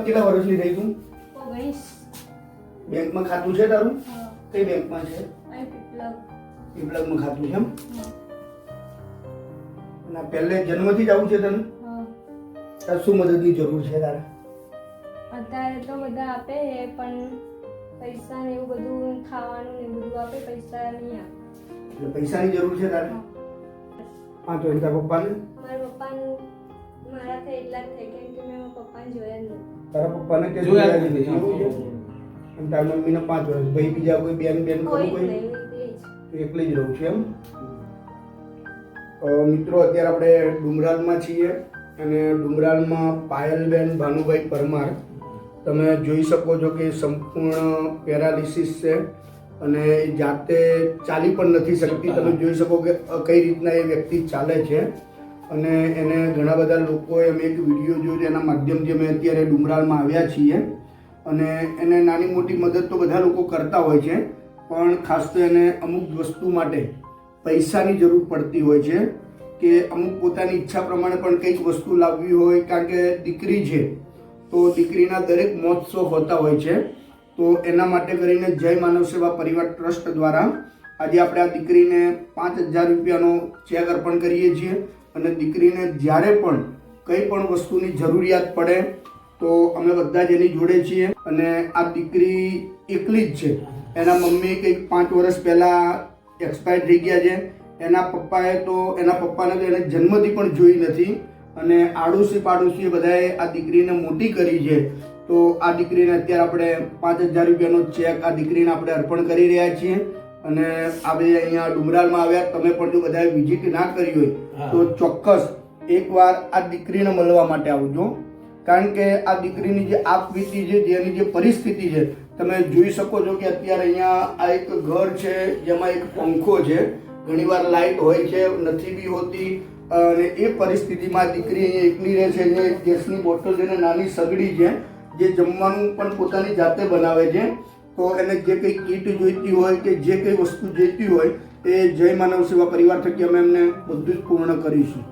કેટલા વર્ષની રહી તું? 19 બેંકમાં ખાતું છે તારું? કઈ બેંકમાં છે? પીપળગમાં ખાતું છે એમ? અને પહેલે જન્મથી જ આવું છે તને? તારે શું મદદની જરૂર છે તારે? અત્યારે તો બધા આપે પણ પૈસા ને એવું બધું ખાવાનું ને બધું આપે, પૈસા નહીં આપે. એટલે પૈસાની જરૂર છે તારે? હા તો તારા પપ્પાને? મારા પપ્પાનું મારાથી એટલા જ થઈ કેમ કે મેં મારા પપ્પાને જોયા જ નથી. તારા પપ્પાને કે જોયા જ નથી એવું છે? અને તારા મમ્મીને 5 વર્ષ. ભાઈ બીજા કોઈ બેન ખરું કોઈ કોઈ? નહીં, એકલી જ રહું છું એમ? મિત્રો અત્યારે આપણે ડુમરાલમાં છીએ અને ડુમરાલમાં પાયલબેન ભાનુભાઈ પરમાર તમે જોઈ શકો છો કે સંપૂર્ણ પેરાલિસિસ છે અને જાતે ચાલી પણ નથી શકતી. તમે જોઈ શકો કે કઈ રીતના એ વ્યક્તિ ચાલે છે અને એને ઘણા બધા લોકોએ અમે એક વિડીયો જોયો એના માધ્યમથી અમે અત્યારે ડુમરાલમાં આવ્યા છીએ અને એને નાની મોટી મદદ તો બધા લોકો કરતા હોય છે પણ ખાસ તો એને અમુક વસ્તુ માટે પૈસાની જરૂર પડતી હોય છે કે અમુક પોતાની ઈચ્છા પ્રમાણે પણ કંઈક વસ્તુ લાવવી હોય કારણ કે દીકરી છે તો દીકરીના દરેક મહોત્સવ હોતા હોય છે તો એના માટે કરીને જય માનવ સેવા પરિવાર ટ્રસ્ટ દ્વારા આજે આપણે આ દીકરીને 5000 રૂપિયાનો ચેક અર્પણ કરીએ છીએ અને દીકરીને જ્યારે પણ કંઈ પણ વસ્તુની જરૂરિયાત પડે તો અમે બધા જ એની જોડે છીએ અને આ દીકરી એકલી જ છે. એના મમ્મી કંઈક 5 વર્ષ પહેલાં એક્સપાયર થઈ ગયા છે. એના પપ્પાને તો એને જન્મથી પણ જોઈ નથી અને આડોશી પાડોશી બધાએ આ દીકરીને મોટી કરી છે તો આ દીકરીને અત્યારે આપણે 5000 રૂપિયાનો ચેક આ દીકરીને આપણે અર્પણ કરી રહ્યા છીએ અને આપણે અહીંયા ડુમરાલમાં આવ્યા તમે પણ જો બધાએ વિઝિટ ના કરી હોય તો ચોક્કસ એકવાર આ દીકરીને મળવા માટે આવજો કારણ કે આ દીકરીની જે આપવીતી છે જેની જે પરિસ્થિતિ છે તમે જોઈ શકો છો કે અત્યારે અહીંયા આ એક ઘર છે જેમાં એક પંખો છે ઘણીવાર લાઇટ હોય છે નથી બી હોતી અને એ પરિસ્થિતિમાં દીકરી અહીંયા એકલી રહે છે. અહીંયા એક ગેસની બોટલ છે અને નાની સગડી છે જે જમવાનું પણ પોતાની જાતે બનાવે છે તો એને જે કંઈ કીટ જોઈતી હોય કે જે કંઈ વસ્તુ જોઈતી હોય એ જય માનવ સેવા પરિવાર થકી અમે એમને બધું જ પૂર્ણ કરીશું.